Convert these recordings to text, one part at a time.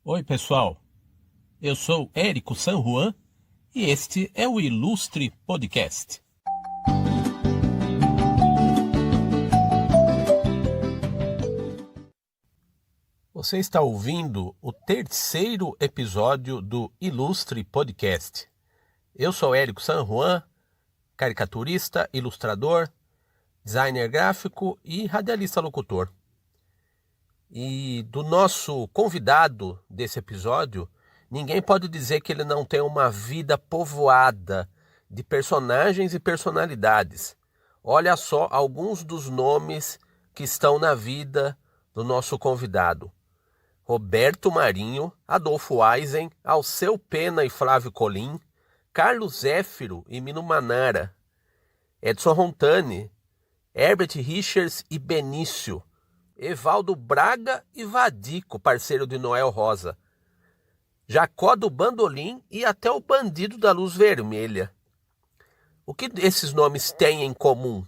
Oi, pessoal. Eu sou Érico San Juan e este é o Ilustre Podcast. Você está ouvindo o terceiro episódio do Ilustre Podcast. Eu sou Érico San Juan, caricaturista, ilustrador, designer gráfico e radialista locutor. E do nosso convidado desse episódio, ninguém pode dizer que ele não tem uma vida povoada de personagens e personalidades. Olha só alguns dos nomes que estão na vida do nosso convidado. Roberto Marinho, Adolfo Eisen, Alceu Pena e Flávio Colim, Carlos Zéfiro e Mino Manara, Edson Rontani, Herbert Richards e Benício, Evaldo Braga e Vadico, parceiro de Noel Rosa, Jacó do Bandolim e até o Bandido da Luz Vermelha. O que esses nomes têm em comum?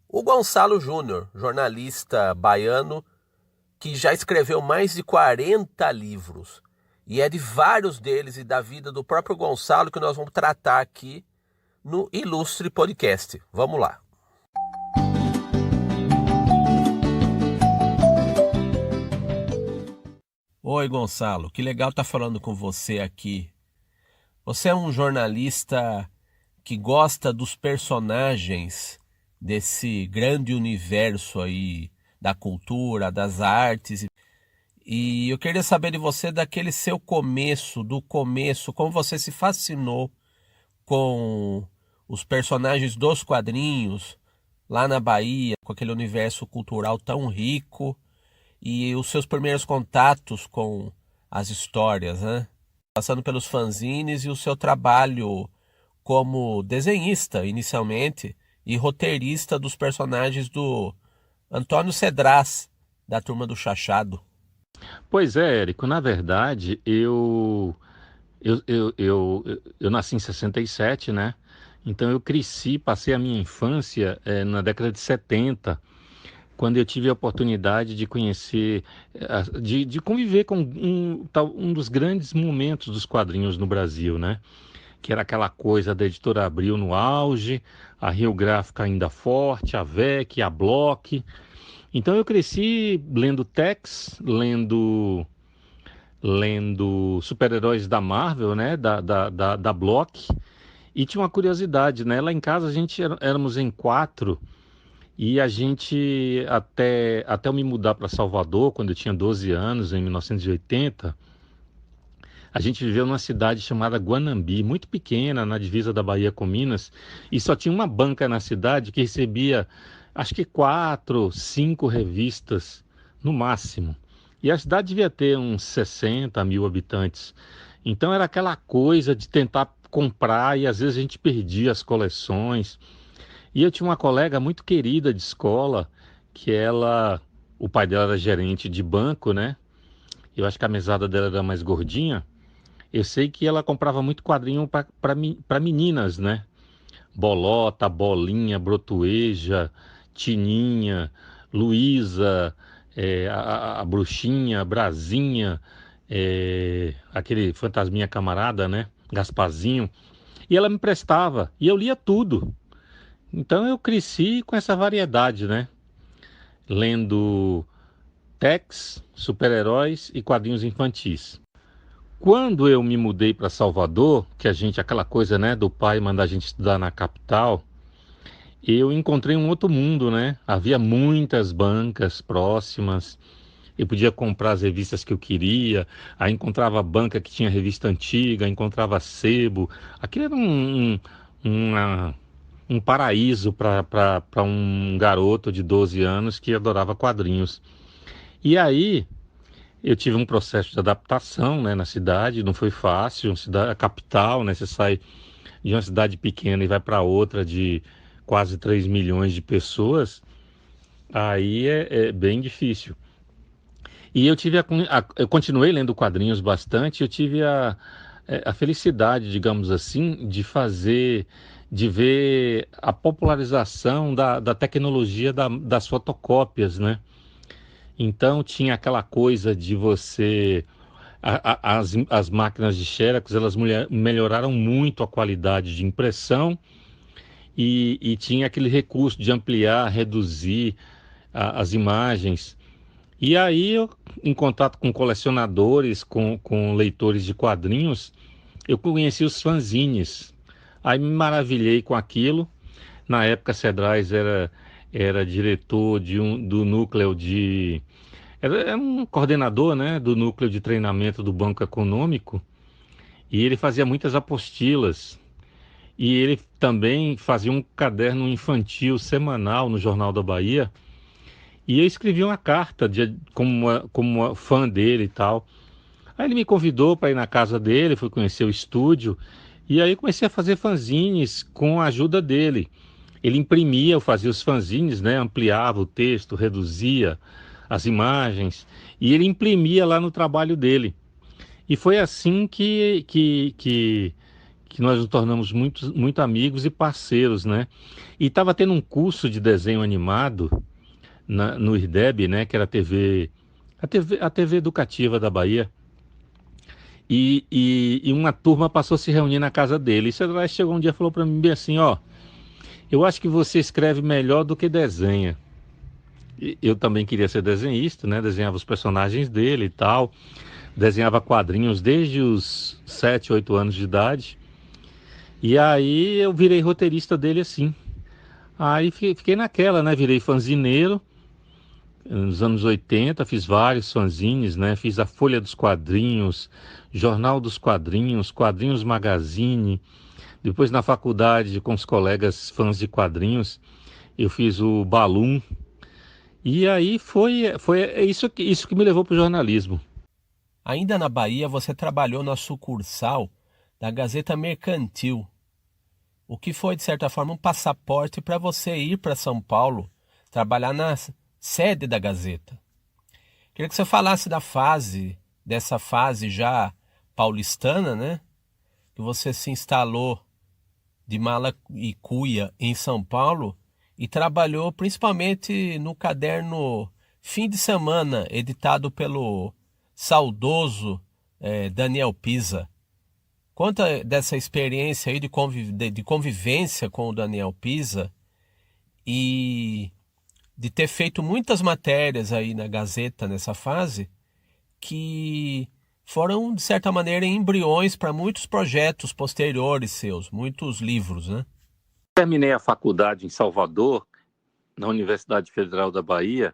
O Gonçalo Júnior, jornalista baiano, que já escreveu mais de 40 livros. E é de vários deles e da vida do próprio Gonçalo que nós vamos tratar aqui no Ilustre Podcast. Vamos lá. Oi, Gonçalo, que legal estar falando com você aqui. Você é um jornalista que gosta dos personagens desse grande universo aí da cultura, das artes. E eu queria saber de você daquele seu começo, como você se fascinou com os personagens dos quadrinhos lá na Bahia, com aquele universo cultural tão rico. E os seus primeiros contatos com as histórias, né? Passando pelos fanzines e o seu trabalho como desenhista, inicialmente, e roteirista dos personagens do Antônio Cedras, da Turma do Chachado. Pois é, Érico, na verdade, eu nasci em 67, né? Então eu cresci, passei a minha infância na década de 70, quando eu tive a oportunidade de conhecer, de conviver com um dos grandes momentos dos quadrinhos no Brasil, né? Que era aquela coisa da Editora Abril no auge, a Rio Gráfica ainda forte, a VEC, a Block. Então eu cresci lendo Tex, lendo super-heróis da Marvel, né? Da Block. E tinha uma curiosidade, né? Lá em casa a gente éramos em 4. E a gente, até eu me mudar para Salvador, quando eu tinha 12 anos, em 1980, a gente viveu numa cidade chamada Guanambi, muito pequena, na divisa da Bahia com Minas, e só tinha uma banca na cidade que recebia, acho que 4, 5 revistas, no máximo. E a cidade devia ter uns 60 mil habitantes. Então era aquela coisa de tentar comprar, e às vezes a gente perdia as coleções. E eu tinha uma colega muito querida de escola, o pai dela era gerente de banco, né? Eu acho que a mesada dela era mais gordinha. Eu sei que ela comprava muito quadrinho para meninas, né? Bolota, Bolinha, Brotueja, Tininha, Luísa, a Bruxinha, Brasinha, aquele fantasminha camarada, né? Gasparzinho. E ela me emprestava, e eu lia tudo. Então eu cresci com essa variedade, né? Lendo Tex, super-heróis e quadrinhos infantis. Quando eu me mudei para Salvador, aquela coisa, né, do pai mandar a gente estudar na capital, eu encontrei um outro mundo, né? Havia muitas bancas próximas, eu podia comprar as revistas que eu queria, aí encontrava banca que tinha revista antiga, encontrava sebo. Aquilo era um paraíso para um garoto de 12 anos que adorava quadrinhos. E aí eu tive um processo de adaptação, né, na cidade, não foi fácil, a capital, né, você sai de uma cidade pequena e vai para outra de quase 3 milhões de pessoas, aí é bem difícil. E eu continuei lendo quadrinhos bastante, eu tive a felicidade, digamos assim, de ver a popularização da tecnologia das fotocópias, né? Então tinha aquela coisa de você As máquinas de Xerox, elas melhoraram muito a qualidade de impressão e tinha aquele recurso de ampliar, reduzir as imagens. E aí, eu, em contato com colecionadores, com leitores de quadrinhos, eu conheci os fanzines. Aí me maravilhei com aquilo. Na época, Cedrais era diretor do núcleo de... Era um coordenador, né, do núcleo de treinamento do Banco Econômico. E ele fazia muitas apostilas. E ele também fazia um caderno infantil semanal no Jornal da Bahia. E eu escrevi uma carta como fã dele e tal. Aí ele me convidou para ir na casa dele, fui conhecer o estúdio. E aí comecei a fazer fanzines com a ajuda dele. Ele imprimia, eu fazia os fanzines, né? Ampliava o texto, reduzia as imagens. E ele imprimia lá no trabalho dele. E foi assim que nós nos tornamos muito amigos e parceiros, né? E estava tendo um curso de desenho animado no IRDEB, né? Que era a TV educativa da Bahia. E uma turma passou a se reunir na casa dele. E o Cedrais chegou um dia e falou para mim bem assim, ó, eu acho que você escreve melhor do que desenha. Eu também queria ser desenhista, né? Desenhava os personagens dele e tal. Desenhava quadrinhos desde os 7, 8 anos de idade. E aí eu virei roteirista dele assim. Aí fiquei naquela, né? Virei fanzineiro. Nos anos 80 fiz vários fanzines, né? Fiz a Folha dos Quadrinhos, Jornal dos Quadrinhos, Quadrinhos Magazine. Depois na faculdade, com os colegas fãs de quadrinhos, eu fiz o Balloon. E aí foi isso que me levou para o jornalismo. Ainda na Bahia, você trabalhou na sucursal da Gazeta Mercantil, o que foi, de certa forma, um passaporte para você ir para São Paulo, trabalhar na sede da Gazeta. Queria que você falasse dessa fase já paulistana, né? Que você se instalou de mala e cuia em São Paulo e trabalhou principalmente no caderno Fim de Semana, editado pelo saudoso Daniel Pisa. Conta dessa experiência aí de convivência com o Daniel Pisa e de ter feito muitas matérias aí na Gazeta nessa fase que foram, de certa maneira, embriões para muitos projetos posteriores seus, muitos livros, né? Terminei a faculdade em Salvador, na Universidade Federal da Bahia,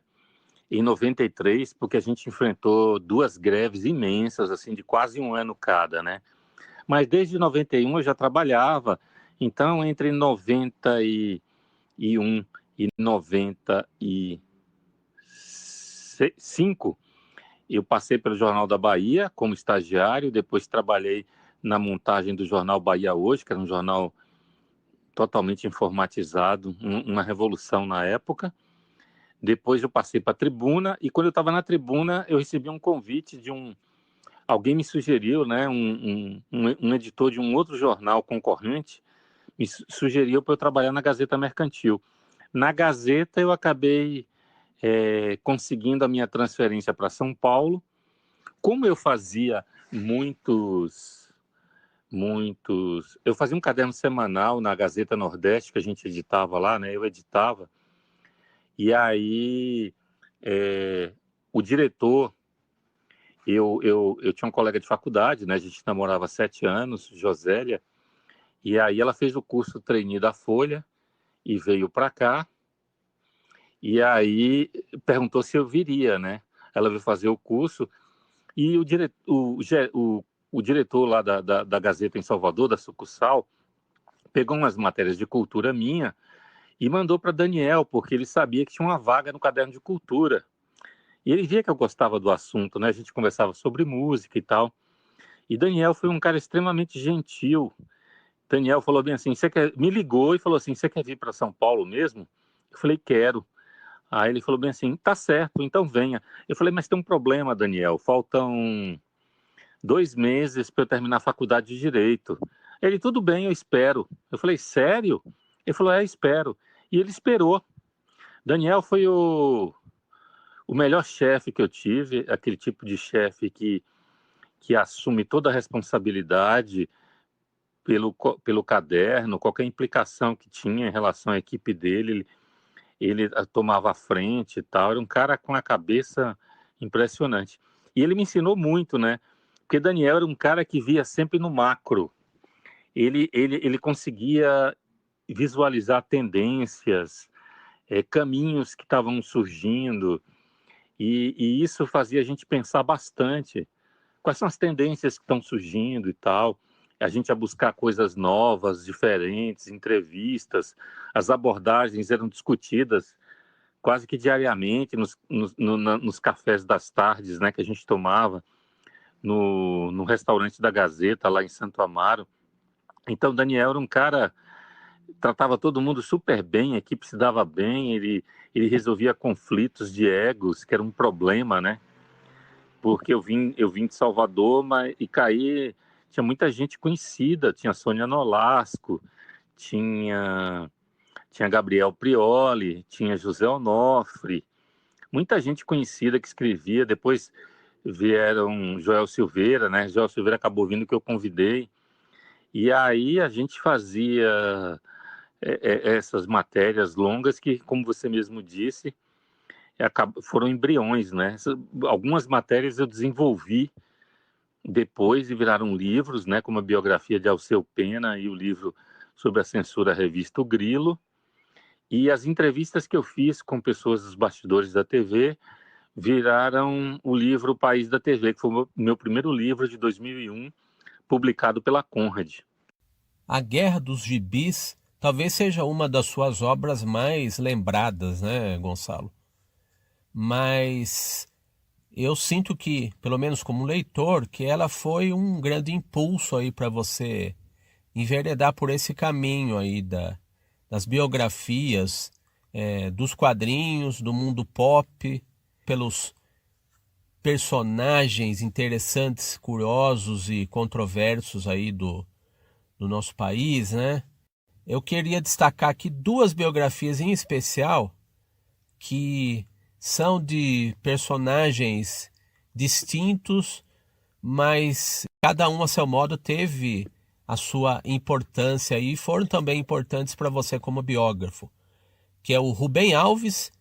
em 93, porque a gente enfrentou duas greves imensas, assim, de quase um ano cada, né? Mas desde 91 eu já trabalhava, então entre 91 e 95, eu passei pelo Jornal da Bahia como estagiário, depois trabalhei na montagem do jornal Bahia Hoje, que era um jornal totalmente informatizado, uma revolução na época. Depois eu passei para a Tribuna, e quando eu estava na Tribuna, eu recebi um convite alguém me sugeriu, né, um editor de um outro jornal concorrente, me sugeriu para eu trabalhar na Gazeta Mercantil. Na Gazeta eu acabei conseguindo a minha transferência para São Paulo. Como eu fazia eu fazia um caderno semanal na Gazeta Nordeste, que a gente editava lá, né? Eu editava. E aí, o diretor, eu tinha um colega de faculdade, né? A gente namorava há 7 anos, Josélia. E aí ela fez o curso trainee da Folha e veio para cá. E aí perguntou se eu viria, né? Ela veio fazer o curso e o diretor lá da Gazeta em Salvador, da sucursal, pegou umas matérias de cultura minha e mandou para Daniel, porque ele sabia que tinha uma vaga no caderno de cultura. E ele via que eu gostava do assunto, né? A gente conversava sobre música e tal. E Daniel foi um cara extremamente gentil. Daniel falou bem assim, me ligou e falou assim, você quer vir para São Paulo mesmo? Eu falei, quero. Aí ele falou bem assim, tá certo, então venha. Eu falei, mas tem um problema, Daniel, faltam 2 meses para eu terminar a faculdade de Direito. Ele, tudo bem, eu espero. Eu falei, sério? Ele falou, espero. E ele esperou. Daniel foi o melhor chefe que eu tive, aquele tipo de chefe que que assume toda a responsabilidade pelo caderno, qualquer implicação que tinha em relação à equipe dele, ele tomava a frente e tal. Era um cara com a cabeça impressionante. E ele me ensinou muito, né? Porque Daniel era um cara que via sempre no macro. Ele conseguia visualizar tendências, caminhos que estavam surgindo, e isso fazia a gente pensar bastante. Quais são as tendências que estão surgindo e tal? A gente ia buscar coisas novas, diferentes, entrevistas, as abordagens eram discutidas quase que diariamente nos cafés das tardes, né, que a gente tomava no restaurante da Gazeta, lá em Santo Amaro. Então, Daniel era um cara, tratava todo mundo super bem, a equipe se dava bem, ele resolvia conflitos de egos, que era um problema, né? Porque eu vim de Salvador, e caí, tinha muita gente conhecida, tinha Sônia Nolasco, tinha, tinha Gabriel Prioli, tinha José Onofre, muita gente conhecida que escrevia. Depois vieram Joel Silveira, né? Joel Silveira acabou vindo, que eu convidei. E aí a gente fazia essas matérias longas que, como você mesmo disse, foram embriões, né? Algumas matérias eu desenvolvi depois e viraram livros, né? Como a biografia de Alceu Pena e o livro sobre a censura à revista O Grilo. E as entrevistas que eu fiz com pessoas dos bastidores da TV viraram o livro País da TV, que foi o meu primeiro livro de 2001, publicado pela Conrad. A Guerra dos Gibis talvez seja uma das suas obras mais lembradas, né, Gonçalo? Mas eu sinto que, pelo menos como leitor, que ela foi um grande impulso aí para você enveredar por esse caminho aí das biografias, dos quadrinhos, do mundo pop, pelos personagens interessantes, curiosos e controversos aí do nosso país, né? Eu queria destacar aqui duas biografias em especial que são de personagens distintos, mas cada um a seu modo teve a sua importância e foram também importantes para você como biógrafo, que é o Rubem Alves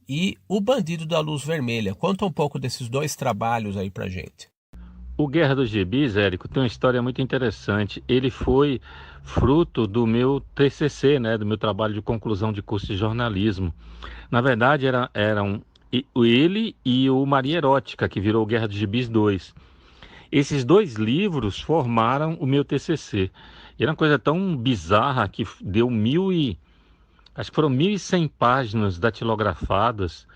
e O Bandido da Luz Vermelha. Conta um pouco desses dois trabalhos aí pra gente. O Guerra dos Gibis, Érico, tem uma história muito interessante. Ele foi fruto do meu TCC, né, do meu trabalho de conclusão de curso de jornalismo. Na verdade, eram ele e o Maria Erótica, que virou Guerra dos Gibis 2. Esses dois livros formaram o meu TCC. E era uma coisa tão bizarra que deu acho que foram 1.100 páginas datilografadas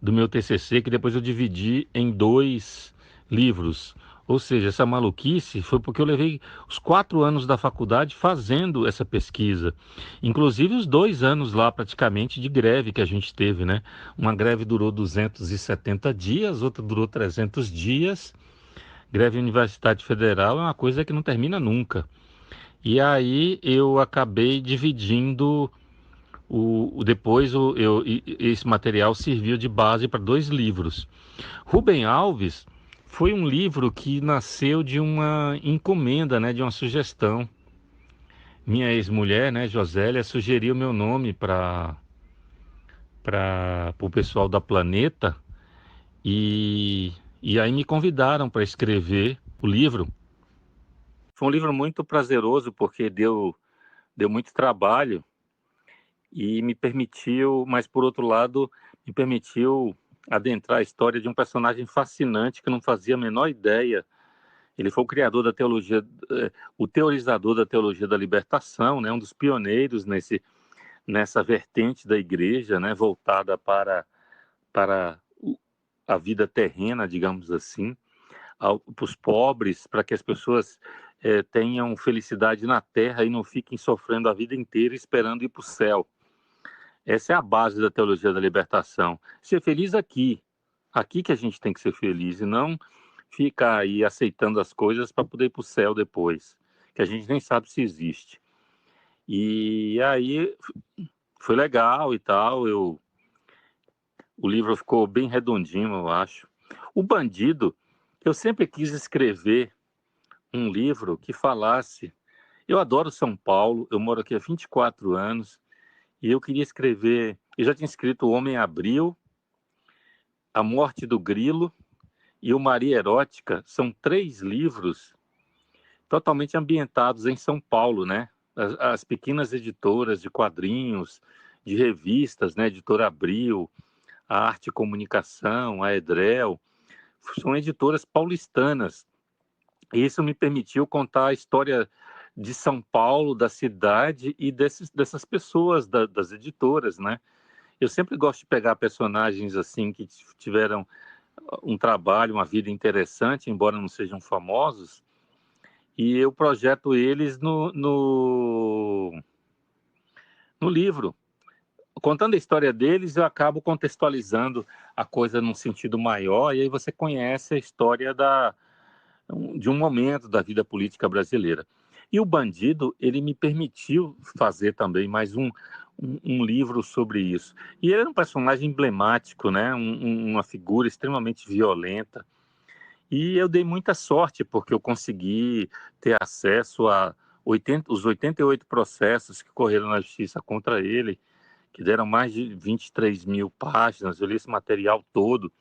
do meu TCC, que depois eu dividi em dois livros. Ou seja, essa maluquice foi porque eu levei os 4 anos da faculdade fazendo essa pesquisa. Inclusive os 2 anos lá praticamente de greve que a gente teve, né? Uma greve durou 270 dias, outra durou 300 dias. Greve Universidade Federal é uma coisa que não termina nunca. E aí eu acabei dividindo esse material serviu de base para 2 livros. Rubem Alves foi um livro que nasceu de uma encomenda, né, de uma sugestão. Minha ex-mulher, né, Josélia, sugeriu meu nome para o pessoal da Planeta e aí me convidaram para escrever o livro. Foi um livro muito prazeroso porque deu muito trabalho e me permitiu, mas por outro lado, me permitiu adentrar a história de um personagem fascinante que eu não fazia a menor ideia. Ele foi o criador da teologia, o teorizador da teologia da libertação, né, um dos pioneiros nessa vertente da igreja, né, voltada para a vida terrena, digamos assim, para os pobres, para que as pessoas tenham felicidade na terra e não fiquem sofrendo a vida inteira esperando ir para o céu. Essa é a base da teologia da libertação. Ser feliz aqui que a gente tem que ser feliz, e não ficar aí aceitando as coisas para poder ir para o céu depois, que a gente nem sabe se existe. E aí foi legal e tal, o livro ficou bem redondinho, eu acho. O Bandido Eu sempre quis escrever um livro que falasse. Eu adoro São Paulo, eu moro aqui há 24 anos e eu queria escrever. Eu já tinha escrito O Homem Abril, A Morte do Grilo e O Maria Erótica. São 3 livros totalmente ambientados em São Paulo, né? As pequenas editoras de quadrinhos, de revistas, né? Editora Abril, a Arte e Comunicação, a Edrel, são editoras paulistanas. E isso me permitiu contar a história de São Paulo, da cidade e dessas pessoas, das editoras, né? Eu sempre gosto de pegar personagens assim que tiveram um trabalho, uma vida interessante, embora não sejam famosos, e eu projeto eles no livro. Contando a história deles, eu acabo contextualizando a coisa num sentido maior, e aí você conhece a história de um momento da vida política brasileira. E o Bandido, ele me permitiu fazer também mais um livro sobre isso. E ele é um personagem emblemático, né? Uma figura extremamente violenta. E eu dei muita sorte, porque eu consegui ter acesso a os 88 processos que correram na justiça contra ele, que deram mais de 23 mil páginas. Eu li esse material todo,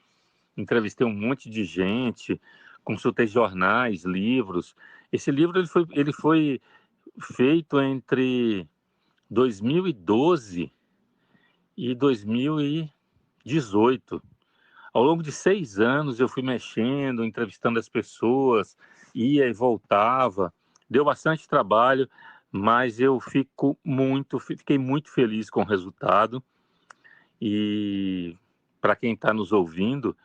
entrevistei um monte de gente, consultei jornais, livros. Esse livro ele foi feito entre 2012 e 2018. Ao longo de 6 anos eu fui mexendo, entrevistando as pessoas, ia e voltava. Deu bastante trabalho, mas eu fiquei muito feliz com o resultado. E para quem está nos ouvindo,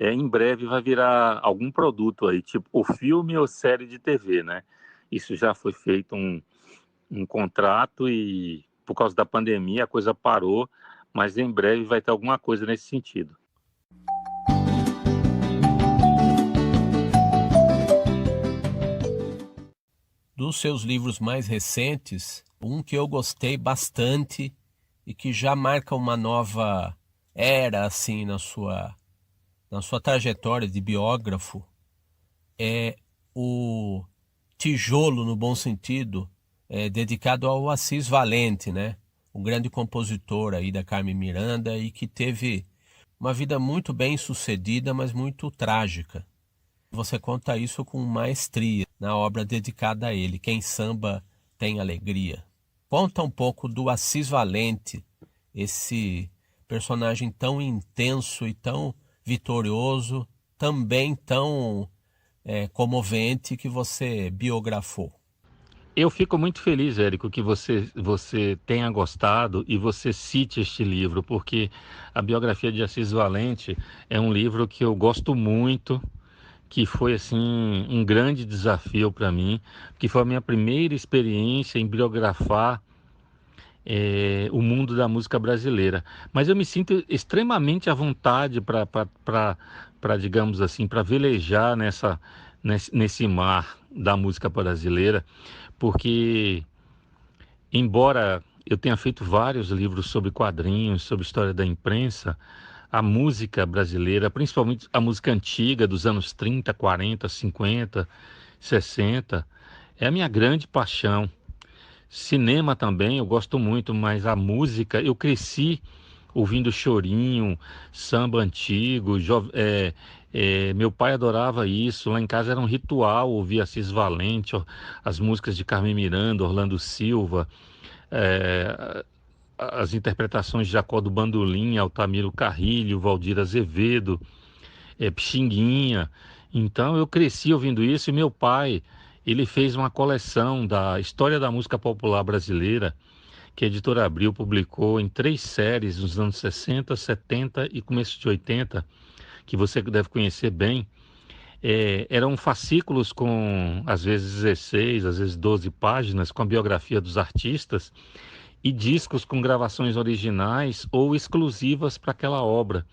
em breve vai virar algum produto aí, tipo o filme ou série de TV, né? Isso já foi feito um contrato e por causa da pandemia a coisa parou, mas em breve vai ter alguma coisa nesse sentido. Dos seus livros mais recentes, um que eu gostei bastante e que já marca uma nova era assim na sua trajetória de biógrafo é o Tijolo, no bom sentido, dedicado ao Assis Valente, né? Um grande compositor aí da Carmen Miranda e que teve uma vida muito bem sucedida, mas muito trágica. Você conta isso com maestria na obra dedicada a ele, Quem Samba Tem Alegria. Conta um pouco do Assis Valente, esse personagem tão intenso e tão vitorioso, também tão comovente que você biografou. Eu fico muito feliz, Érico, que você tenha gostado e você cite este livro, porque a biografia de Assis Valente é um livro que eu gosto muito, que foi assim um grande desafio para mim, que foi a minha primeira experiência em biografar o mundo da música brasileira. Mas eu me sinto extremamente à vontade para digamos assim, para velejar nesse mar da música brasileira, porque embora eu tenha feito vários livros sobre quadrinhos, sobre história da imprensa, a música brasileira, principalmente a música antiga dos anos 30, 40, 50, 60, é a minha grande paixão. Cinema também, eu gosto muito, mas a música, eu cresci ouvindo chorinho, samba antigo, meu pai adorava isso, lá em casa era um ritual ouvir Assis Valente, as músicas de Carmen Miranda, Orlando Silva, as interpretações de Jacó do Bandolim, Altamiro Carrilho, Valdir Azevedo, Pixinguinha. Então eu cresci ouvindo isso e meu pai, ele fez uma coleção da história da música popular brasileira, que a Editora Abril publicou em 3 séries nos anos 60, 70 e começo de 80, que você deve conhecer bem. Eram fascículos com, às vezes, 16, às vezes 12 páginas, com a biografia dos artistas, e discos com gravações originais ou exclusivas para aquela obra.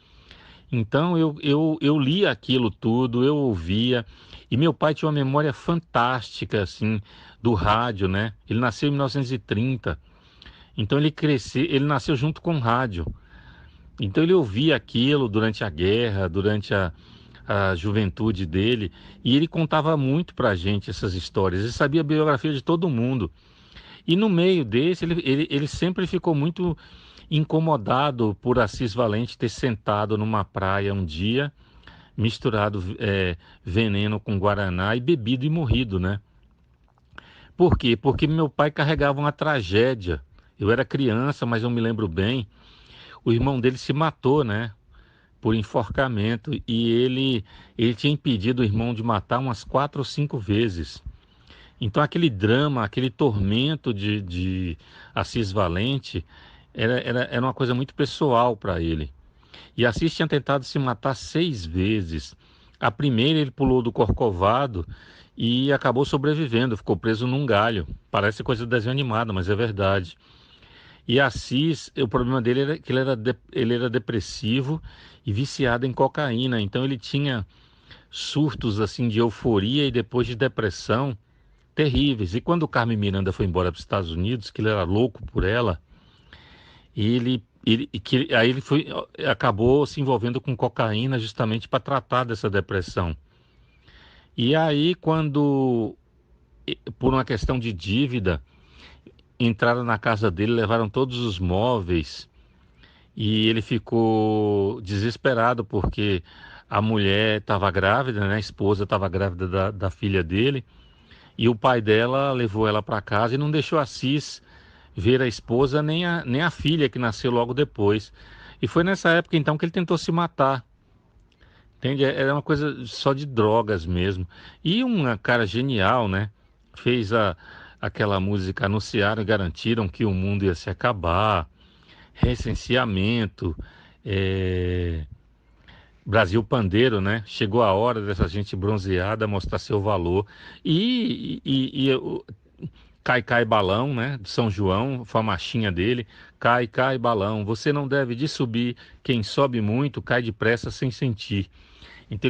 Então eu lia aquilo tudo, eu ouvia, e meu pai tinha uma memória fantástica assim do rádio, né? Ele nasceu em 1930, então ele nasceu junto com o rádio. Então ele ouvia aquilo durante a guerra, durante a a juventude dele, e ele contava muito para a gente essas histórias, ele sabia a biografia de todo mundo. E no meio desse, ele sempre ficou muito incomodado por Assis Valente ter sentado numa praia um dia, misturado veneno com guaraná e bebido e morrido, né? Por quê? Porque meu pai carregava uma tragédia. Eu era criança, mas eu me lembro bem. O irmão dele se matou, né? Por enforcamento. E ele tinha impedido o irmão de matar umas 4 ou 5 vezes. Então aquele drama, aquele tormento de Assis Valente era uma coisa muito pessoal para ele. E Assis tinha tentado se matar 6 vezes. A primeira ele pulou do Corcovado e acabou sobrevivendo, ficou preso num galho. Parece coisa de desenho animado, mas é verdade. E Assis, o problema dele era que ele era depressivo e viciado em cocaína. Então ele tinha surtos assim de euforia e depois de depressão terríveis. E quando o Carmen Miranda foi embora para os Estados Unidos, que ele era louco por ela, aí ele acabou se envolvendo com cocaína justamente para tratar dessa depressão. E aí, quando, por uma questão de dívida, entraram na casa dele, levaram todos os móveis e ele ficou desesperado porque a mulher estava grávida, né? A esposa estava grávida da filha dele, e o pai dela levou ela para casa e não deixou Assis ver a esposa nem a filha que nasceu logo depois. E foi nessa época então que ele tentou se matar. Entende? Era uma coisa só de drogas mesmo. E um cara genial, né? Fez aquela música Anunciaram e Garantiram que o mundo ia se acabar, Recenseamento, é, Brasil Pandeiro, né? Chegou a hora dessa gente bronzeada mostrar seu valor. Cai, cai balão, né? De São João, foi a marchinha dele. Cai, cai balão, você não deve de subir. Quem sobe muito cai depressa sem sentir. Então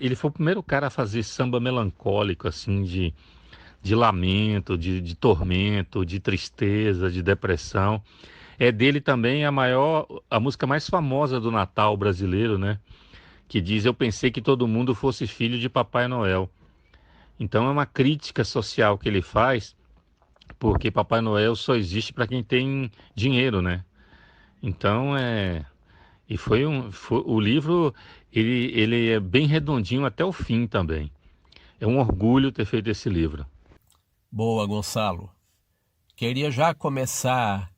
ele foi o primeiro cara a fazer samba melancólico, assim, de lamento, de tormento, de tristeza, de depressão. É dele também a música mais famosa do Natal brasileiro, né? Que diz: Eu pensei que todo mundo fosse filho de Papai Noel. Então é uma crítica social que ele faz, porque Papai Noel só existe para quem tem dinheiro, né? Então o livro, ele é bem redondinho até o fim também. É um orgulho ter feito esse livro. Boa, Gonçalo. Queria já começar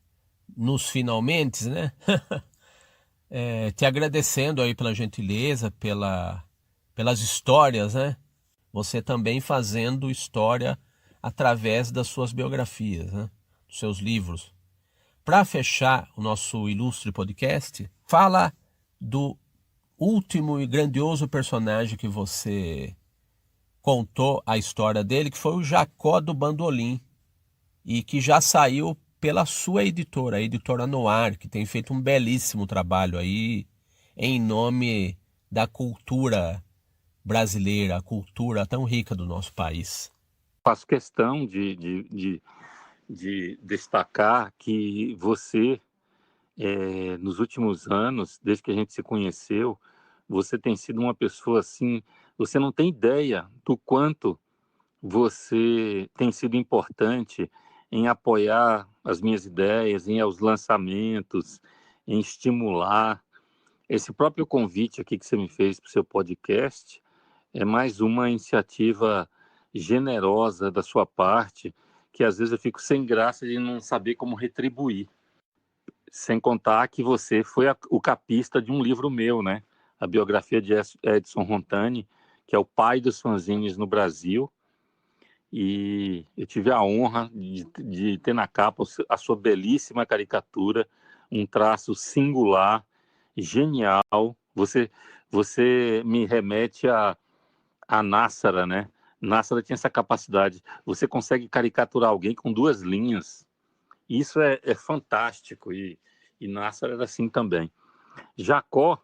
nos finalmente, né? Te agradecendo aí pela gentileza, pelas histórias, né? Você também fazendo história através das suas biografias, né? Dos seus livros. Para fechar o nosso ilustre podcast, fala do último e grandioso personagem que você contou a história dele, que foi o Jacó do Bandolim, e que já saiu pela sua editora, a editora Noir, que tem feito um belíssimo trabalho aí em nome da cultura brasileira, a cultura tão rica do nosso país. Faço questão de destacar que você, nos últimos anos, desde que a gente se conheceu, você tem sido uma pessoa assim, você não tem ideia do quanto você tem sido importante em apoiar as minhas ideias, em os lançamentos, em estimular. Esse próprio convite aqui que você me fez para o seu podcast é mais uma iniciativa generosa da sua parte, que às vezes eu fico sem graça de não saber como retribuir. Sem contar que você foi o capista de um livro meu, né? A biografia de Edson Rontani, que é o pai dos fanzines no Brasil. E eu tive a honra de ter na capa a sua belíssima caricatura, um traço singular, genial. Você me remete a Nassara, né? Nassara tinha essa capacidade. Você consegue caricaturar alguém com 2 linhas. Isso é fantástico. E Nassara era assim também. Jacó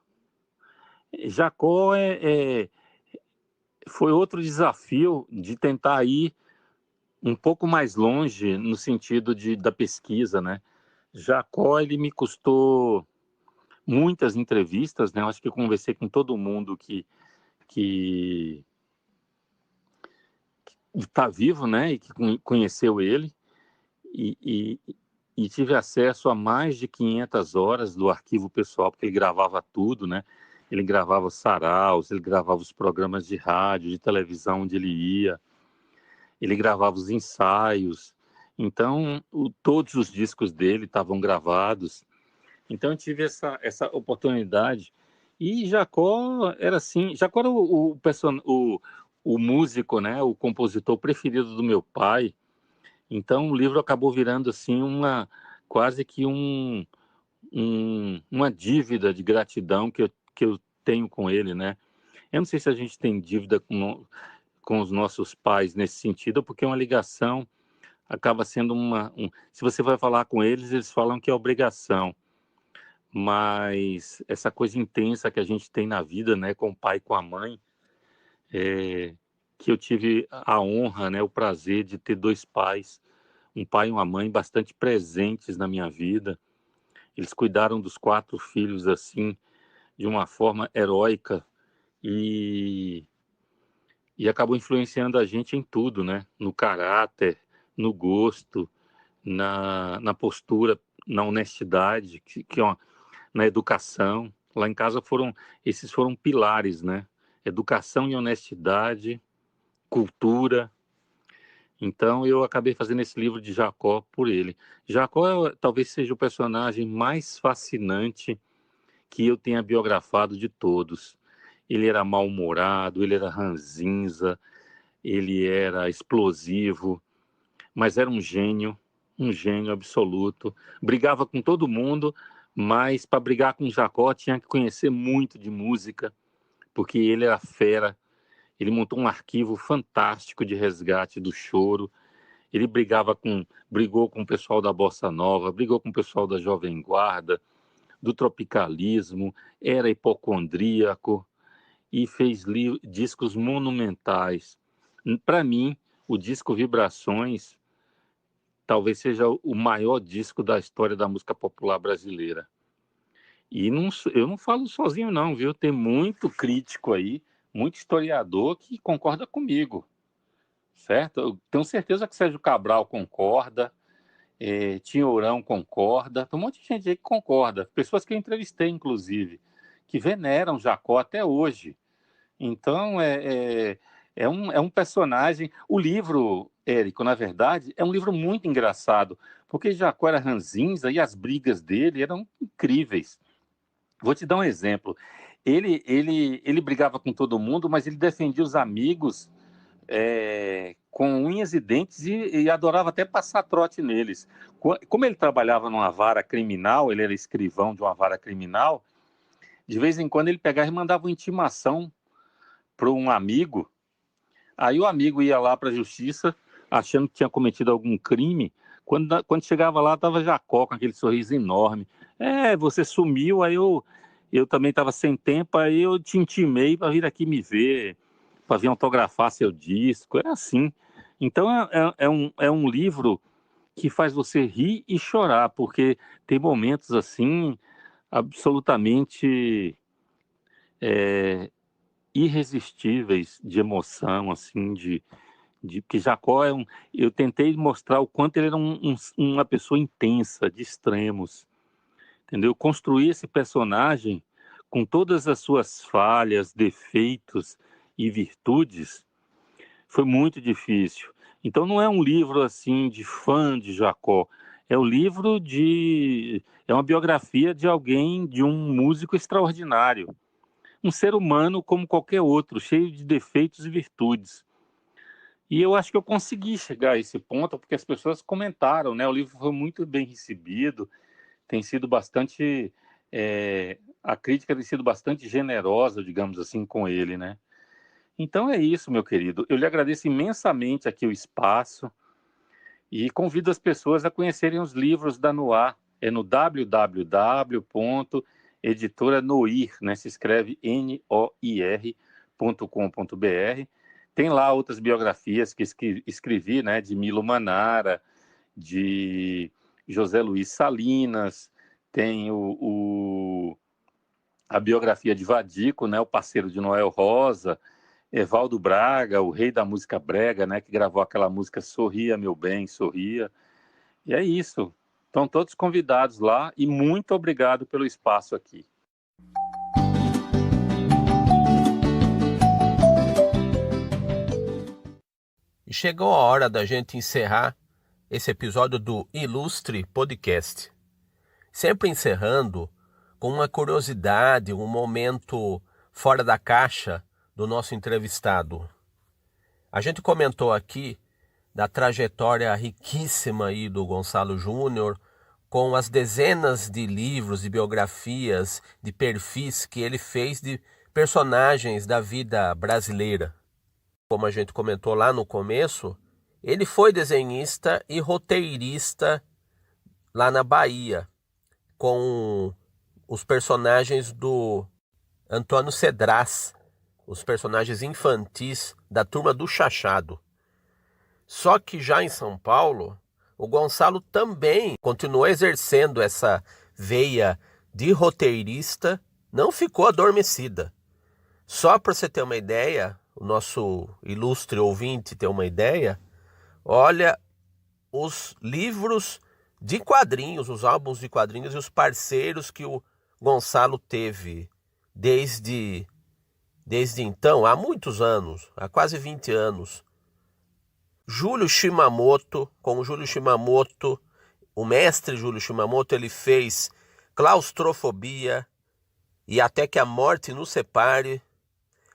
foi outro desafio de tentar ir um pouco mais longe no sentido da pesquisa, né? Jacó, ele me custou muitas entrevistas, né? Eu acho que eu conversei com todo mundo que que está vivo, né, e que conheceu ele, e, e tive acesso a mais de 500 horas do arquivo pessoal, porque ele gravava tudo, né? Ele gravava os saraus, ele gravava os programas de rádio, de televisão onde ele ia, ele gravava os ensaios. Então, todos os discos dele estavam gravados. Então, eu tive essa oportunidade. E Jacó era assim, Jacó era o músico, né? O compositor preferido do meu pai. Então, o livro acabou virando assim quase que uma dívida de gratidão que eu tenho com ele, né? Eu não sei se a gente tem dívida com os nossos pais nesse sentido, porque uma ligação acaba sendo se você vai falar com eles, eles falam que é obrigação, mas essa coisa intensa que a gente tem na vida, né, com o pai e com a mãe, que eu tive a honra, né, o prazer de ter dois pais, um pai e uma mãe bastante presentes na minha vida. Eles cuidaram dos 4 filhos assim, de uma forma heróica e, e acabou influenciando a gente em tudo, né? No caráter, no gosto, na postura, na honestidade, na educação. Lá em casa esses foram pilares, né? Educação e honestidade, cultura. Então eu acabei fazendo esse livro de Jacó por ele. Jacó talvez seja o personagem mais fascinante que eu tenha biografado de todos. Ele era mal-humorado, ele era ranzinza, ele era explosivo, mas era um gênio absoluto. Brigava com todo mundo, mas para brigar com Jacó tinha que conhecer muito de música, porque ele era fera. Ele montou um arquivo fantástico de resgate do choro. Ele brigou com o pessoal da Bossa Nova, brigou com o pessoal da Jovem Guarda, do tropicalismo, era hipocondríaco e fez discos monumentais. Para mim, o disco Vibrações talvez seja o maior disco da história da música popular brasileira. E eu não falo sozinho não, viu? Tem muito crítico aí, muito historiador que concorda comigo, certo? Eu tenho certeza que Sérgio Cabral concorda, Tinhourão concorda, tem um monte de gente aí que concorda, pessoas que eu entrevistei, inclusive, que veneram Jacó até hoje. Então, é um personagem. O livro, Érico, na verdade, é um livro muito engraçado, porque Jacó era ranzinza e as brigas dele eram incríveis. Vou te dar um exemplo. Ele brigava com todo mundo, mas ele defendia os amigos com unhas e dentes e adorava até passar trote neles. Como ele trabalhava numa vara criminal, ele era escrivão de uma vara criminal, de vez em quando ele pegava e mandava uma intimação para um amigo. Aí o amigo ia lá para a justiça achando que tinha cometido algum crime. Quando chegava lá, estava Jacó com aquele sorriso enorme. Você sumiu, aí eu também estava sem tempo, aí eu te intimei para vir aqui me ver, para vir autografar seu disco. É assim. Então é um livro que faz você rir e chorar, porque tem momentos assim absolutamente irresistíveis de emoção, assim, que Jacó eu tentei mostrar o quanto ele era uma pessoa intensa, de extremos, entendeu? Construir esse personagem com todas as suas falhas, defeitos e virtudes foi muito difícil. Então não é um livro assim de fã de Jacó, é uma biografia de alguém, de um músico extraordinário, um ser humano como qualquer outro, cheio de defeitos e virtudes. E eu acho que eu consegui chegar a esse ponto, porque as pessoas comentaram, né? O livro foi muito bem recebido, tem sido bastante... a crítica tem sido bastante generosa, digamos assim, com ele, né? Então é isso, meu querido. Eu lhe agradeço imensamente aqui o espaço e convido as pessoas a conhecerem os livros da Noir. É no www.editoranoir, né? Se escreve noir.com.br. Tem lá outras biografias que escrevi, né? De Milo Manara, de José Luiz Salinas, tem a biografia de Vadico, né, o parceiro de Noel Rosa, Evaldo Braga, o rei da música brega, né, que gravou aquela música Sorria, Meu Bem, Sorria. E é isso. Estão todos convidados lá e muito obrigado pelo espaço aqui. E chegou a hora da gente encerrar esse episódio do Ilustre Podcast. Sempre encerrando com uma curiosidade, um momento fora da caixa do nosso entrevistado. A gente comentou aqui da trajetória riquíssima aí do Gonçalo Júnior, com as dezenas de livros, de biografias, de perfis que ele fez de personagens da vida brasileira. Como a gente comentou lá no começo, ele foi desenhista e roteirista lá na Bahia, com os personagens do Antônio Cedras, os personagens infantis da Turma do Chachado. Só que já em São Paulo, o Gonçalo também continuou exercendo essa veia de roteirista, não ficou adormecida. Só para você ter uma ideia, o nosso ilustre ouvinte ter uma ideia, olha os livros de quadrinhos, os álbuns de quadrinhos e os parceiros que o Gonçalo teve desde então, há muitos anos, há quase 20 anos. Júlio Shimamoto, com o Júlio Shimamoto, o mestre Júlio Shimamoto, ele fez Claustrofobia e Até que a Morte nos Separe.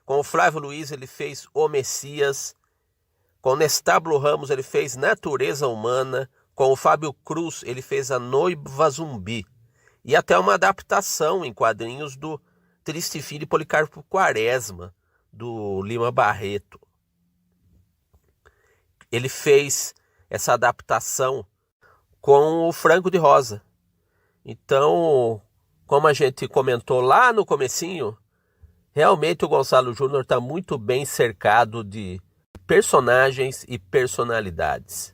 Com o Flávio Luiz ele fez O Messias. Com o Nestábulo Ramos ele fez Natureza Humana. Com o Fábio Cruz ele fez A Noiva Zumbi. E até uma adaptação em quadrinhos do Triste Fim de Policarpo Quaresma, do Lima Barreto. Ele fez essa adaptação com o Franco de Rosa. Então, como a gente comentou lá no comecinho, realmente o Gonçalo Júnior está muito bem cercado de personagens e personalidades.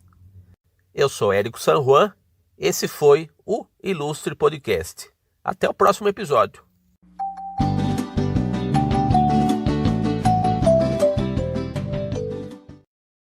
Eu sou Érico San Juan, esse foi o Ilustre Podcast. Até o próximo episódio.